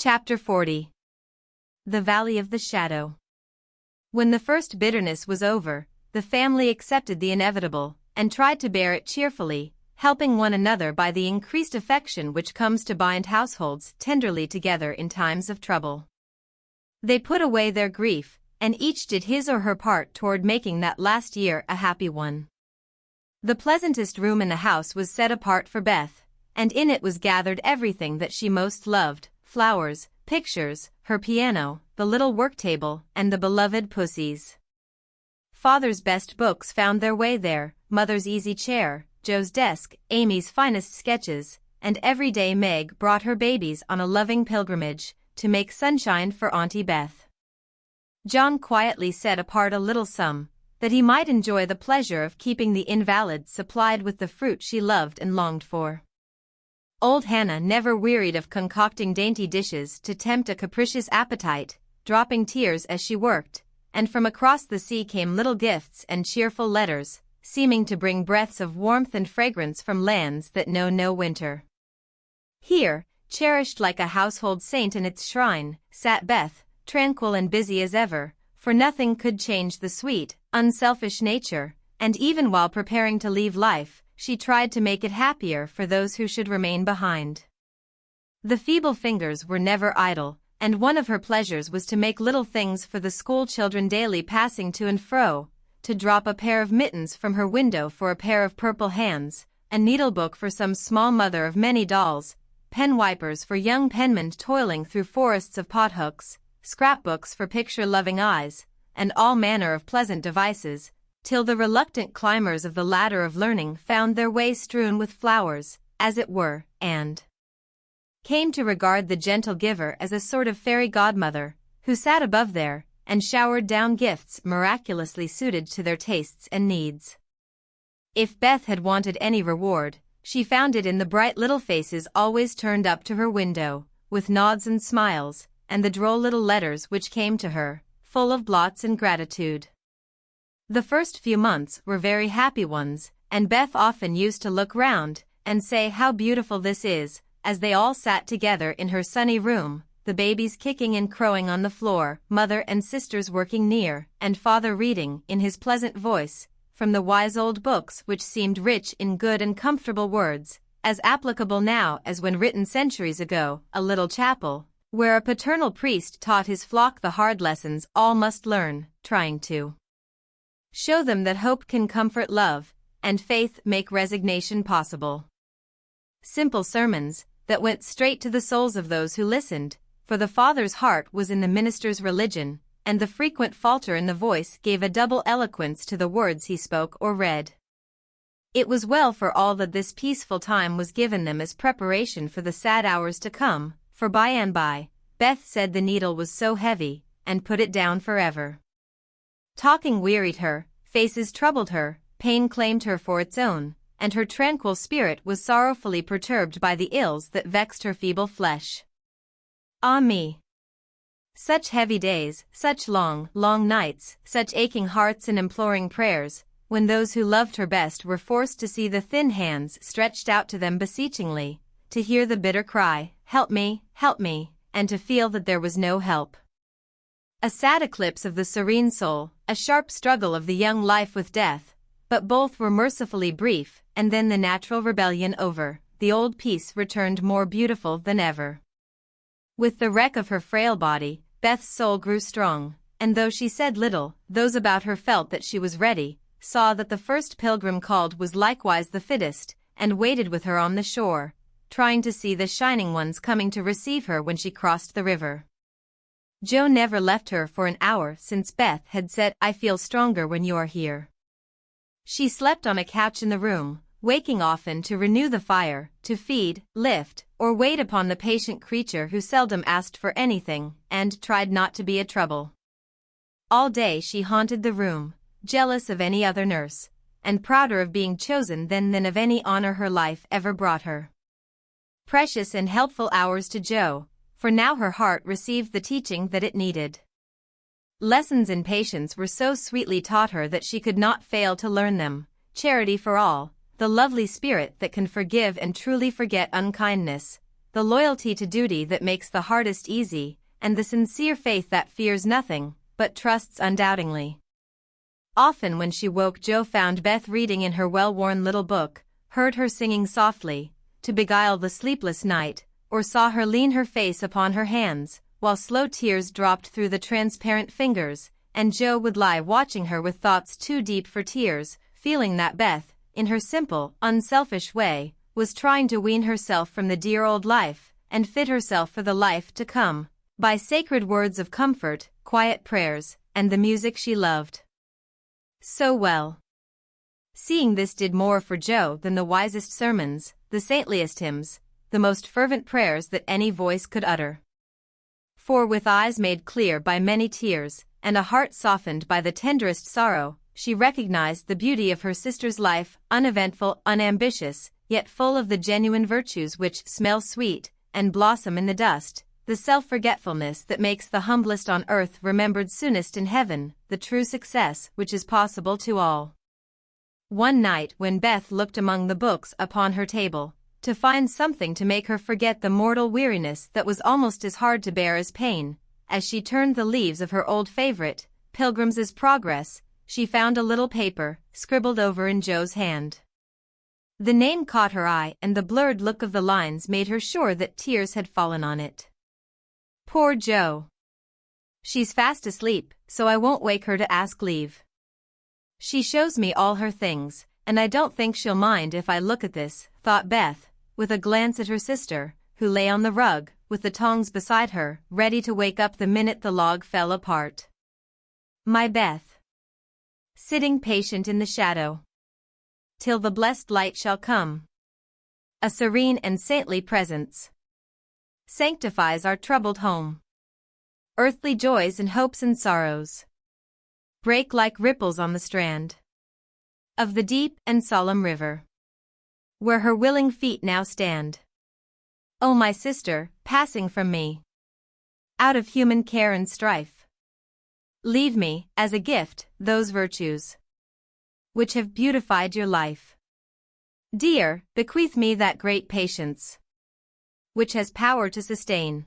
Chapter 40. The Valley of the Shadow. When the first bitterness was over, the family accepted the inevitable, and tried to bear it cheerfully, helping one another by the increased affection which comes to bind households tenderly together in times of trouble. They put away their grief, and each did his or her part toward making that last year a happy one. The pleasantest room in the house was set apart for Beth, and in it was gathered everything that she most loved: flowers, pictures, her piano, the little work table, and the beloved pussies. Father's best books found their way there, Mother's easy chair, Joe's desk, Amy's finest sketches, and every day Meg brought her babies on a loving pilgrimage to make sunshine for Auntie Beth. John quietly set apart a little sum, that he might enjoy the pleasure of keeping the invalid supplied with the fruit she loved and longed for. Old Hannah never wearied of concocting dainty dishes to tempt a capricious appetite, dropping tears as she worked, and from across the sea came little gifts and cheerful letters, seeming to bring breaths of warmth and fragrance from lands that know no winter. Here, cherished like a household saint in its shrine, sat Beth, tranquil and busy as ever, for nothing could change the sweet, unselfish nature, and even while preparing to leave life, she tried to make it happier for those who should remain behind. The feeble fingers were never idle, and one of her pleasures was to make little things for the school children daily passing to and fro, to drop a pair of mittens from her window for a pair of purple hands, a needlebook for some small mother of many dolls, pen wipers for young penmen toiling through forests of pothooks, scrapbooks for picture-loving eyes, and all manner of pleasant devices, till the reluctant climbers of the ladder of learning found their way strewn with flowers, as it were, and came to regard the gentle giver as a sort of fairy godmother, who sat above there, and showered down gifts miraculously suited to their tastes and needs. If Beth had wanted any reward, she found it in the bright little faces always turned up to her window, with nods and smiles, and the droll little letters which came to her, full of blots and gratitude. The first few months were very happy ones, and Beth often used to look round and say how beautiful this is, as they all sat together in her sunny room, the babies kicking and crowing on the floor, mother and sisters working near, and father reading, in his pleasant voice, from the wise old books which seemed rich in good and comfortable words, as applicable now as when written centuries ago, a little chapel, where a paternal priest taught his flock the hard lessons all must learn, trying to show them that hope can comfort love, and faith make resignation possible. Simple sermons, that went straight to the souls of those who listened, for the father's heart was in the minister's religion, and the frequent falter in the voice gave a double eloquence to the words he spoke or read. It was well for all that this peaceful time was given them as preparation for the sad hours to come, for by and by, Beth said the needle was so heavy, and put it down forever. Talking wearied her, faces troubled her, pain claimed her for its own, and her tranquil spirit was sorrowfully perturbed by the ills that vexed her feeble flesh. Ah me! Such heavy days, such long, long nights, such aching hearts and imploring prayers, when those who loved her best were forced to see the thin hands stretched out to them beseechingly, to hear the bitter cry, help me, and to feel that there was no help. A sad eclipse of the serene soul, a sharp struggle of the young life with death, but both were mercifully brief, and then the natural rebellion over, the old peace returned more beautiful than ever. With the wreck of her frail body, Beth's soul grew strong, and though she said little, those about her felt that she was ready, saw that the first pilgrim called was likewise the fittest, and waited with her on the shore, trying to see the shining ones coming to receive her when she crossed the river. Joe never left her for an hour since Beth had said, "I feel stronger when you are here." She slept on a couch in the room, waking often to renew the fire, to feed, lift, or wait upon the patient creature who seldom asked for anything, and tried not to be a trouble. All day she haunted the room, jealous of any other nurse, and prouder of being chosen than of any honor her life ever brought her. Precious and helpful hours to Joe, for now her heart received the teaching that it needed. Lessons in patience were so sweetly taught her that she could not fail to learn them: charity for all, the lovely spirit that can forgive and truly forget unkindness, the loyalty to duty that makes the hardest easy, and the sincere faith that fears nothing, but trusts undoubtingly. Often when she woke, Jo found Beth reading in her well-worn little book, heard her singing softly, to beguile the sleepless night, or saw her lean her face upon her hands, while slow tears dropped through the transparent fingers, and Jo would lie watching her with thoughts too deep for tears, feeling that Beth, in her simple, unselfish way, was trying to wean herself from the dear old life, and fit herself for the life to come, by sacred words of comfort, quiet prayers, and the music she loved so well. Seeing this did more for Jo than the wisest sermons, the saintliest hymns, the most fervent prayers that any voice could utter. For with eyes made clear by many tears, and a heart softened by the tenderest sorrow, she recognized the beauty of her sister's life, uneventful, unambitious, yet full of the genuine virtues which smell sweet, and blossom in the dust, the self-forgetfulness that makes the humblest on earth remembered soonest in heaven, the true success which is possible to all. One night when Beth looked among the books upon her table, to find something to make her forget the mortal weariness that was almost as hard to bear as pain, as she turned the leaves of her old favorite, Pilgrim's Progress, she found a little paper, scribbled over in Jo's hand. The name caught her eye, and the blurred look of the lines made her sure that tears had fallen on it. Poor Jo. She's fast asleep, so I won't wake her to ask leave. She shows me all her things, and I don't think she'll mind if I look at this, thought Beth, with a glance at her sister, who lay on the rug, with the tongs beside her, ready to wake up the minute the log fell apart. My Beth. Sitting patient in the shadow, till the blessed light shall come. A serene and saintly presence sanctifies our troubled home. Earthly joys and hopes and sorrows break like ripples on the strand of the deep and solemn river, where her willing feet now stand. O my sister, passing from me, out of human care and strife, leave me, as a gift, those virtues which have beautified your life. Dear, bequeath me that great patience which has power to sustain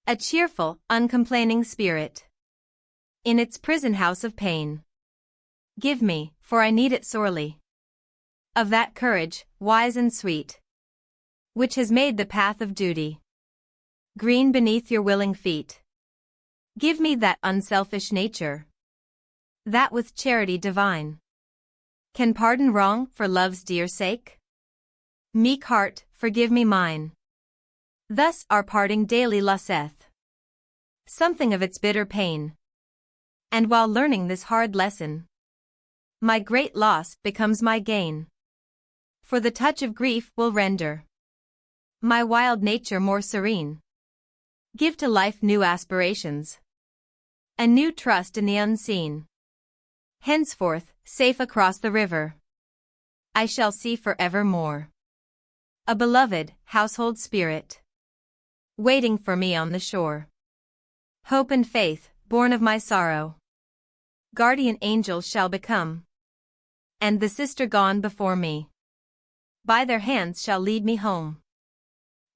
a cheerful, uncomplaining spirit in its prison house of pain. Give me, for I need it sorely, of that courage, wise and sweet, which has made the path of duty green beneath your willing feet. Give me that unselfish nature, that with charity divine can pardon wrong for love's dear sake. Meek heart, forgive me mine. Thus our parting daily losseth something of its bitter pain. And while learning this hard lesson, my great loss becomes my gain. For the touch of grief will render my wild nature more serene. Give to life new aspirations, a new trust in the unseen. Henceforth, safe across the river, I shall see forevermore a beloved household spirit waiting for me on the shore. Hope and faith, born of my sorrow, guardian angels shall become, and the sister gone before me by their hands shall lead me home.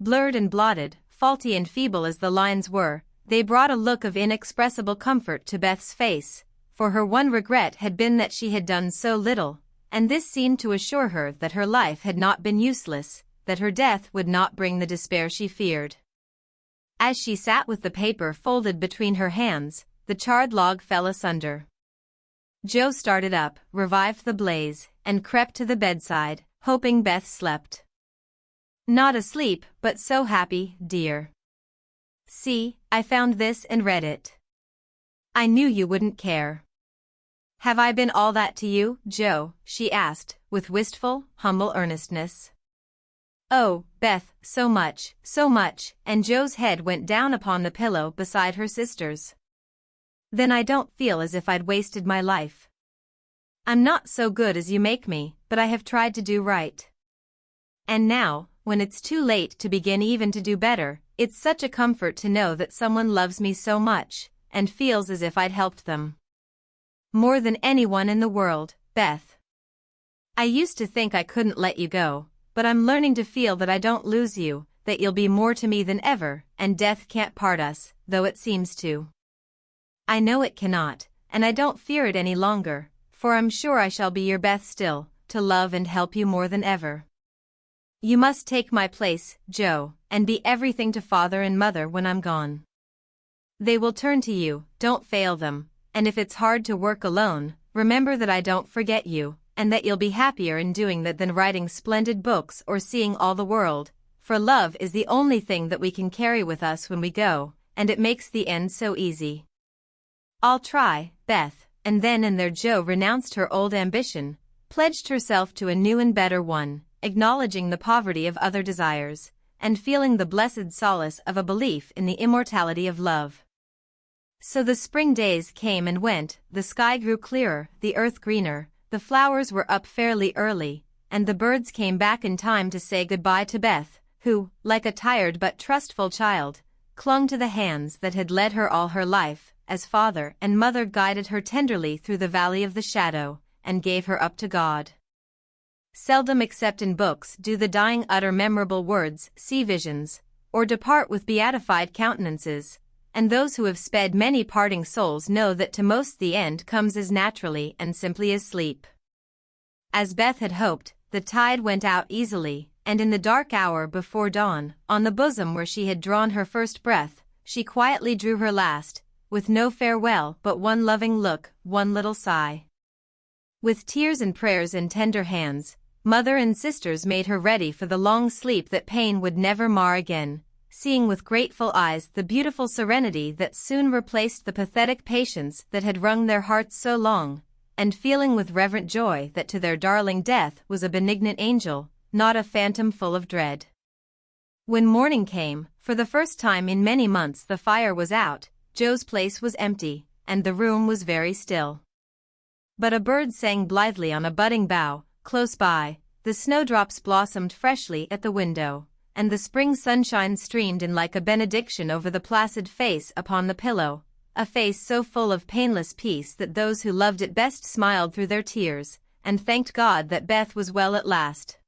Blurred and blotted, faulty and feeble as the lines were, they brought a look of inexpressible comfort to Beth's face, for her one regret had been that she had done so little, and this seemed to assure her that her life had not been useless, that her death would not bring the despair she feared. As she sat with the paper folded between her hands, the charred log fell asunder. Jo started up, revived the blaze, and crept to the bedside, hoping Beth slept. Not asleep, but so happy, dear. See, I found this and read it. I knew you wouldn't care. Have I been all that to you, Jo? She asked, with wistful, humble earnestness. Oh, Beth, so much, and Jo's head went down upon the pillow beside her sister's. Then I don't feel as if I'd wasted my life. I'm not so good as you make me, but I have tried to do right. And now, when it's too late to begin even to do better, it's such a comfort to know that someone loves me so much, and feels as if I'd helped them more than anyone in the world, Beth. I used to think I couldn't let you go, but I'm learning to feel that I don't lose you, that you'll be more to me than ever, and death can't part us, though it seems to. I know it cannot, and I don't fear it any longer, for I'm sure I shall be your Beth still, to love and help you more than ever. You must take my place, Joe, and be everything to father and mother when I'm gone. They will turn to you, don't fail them, and if it's hard to work alone, remember that I don't forget you, and that you'll be happier in doing that than writing splendid books or seeing all the world, for love is the only thing that we can carry with us when we go, and it makes the end so easy. I'll try, Beth, and then and there Joe renounced her old ambition, pledged herself to a new and better one, acknowledging the poverty of other desires, and feeling the blessed solace of a belief in the immortality of love. So the spring days came and went, the sky grew clearer, the earth greener, the flowers were up fairly early, and the birds came back in time to say goodbye to Beth, who, like a tired but trustful child, clung to the hands that had led her all her life, as father and mother guided her tenderly through the valley of the shadow, and gave her up to God. Seldom except in books do the dying utter memorable words, see visions, or depart with beatified countenances, and those who have sped many parting souls know that to most the end comes as naturally and simply as sleep. As Beth had hoped, the tide went out easily, and in the dark hour before dawn, on the bosom where she had drawn her first breath, she quietly drew her last, with no farewell but one loving look, one little sigh. With tears and prayers in tender hands, mother and sisters made her ready for the long sleep that pain would never mar again, seeing with grateful eyes the beautiful serenity that soon replaced the pathetic patience that had wrung their hearts so long, and feeling with reverent joy that to their darling death was a benignant angel, not a phantom full of dread. When morning came, for the first time in many months the fire was out, Joe's place was empty, and the room was very still. But a bird sang blithely on a budding bough, close by, the snowdrops blossomed freshly at the window, and the spring sunshine streamed in like a benediction over the placid face upon the pillow, a face so full of painless peace that those who loved it best smiled through their tears, and thanked God that Beth was well at last.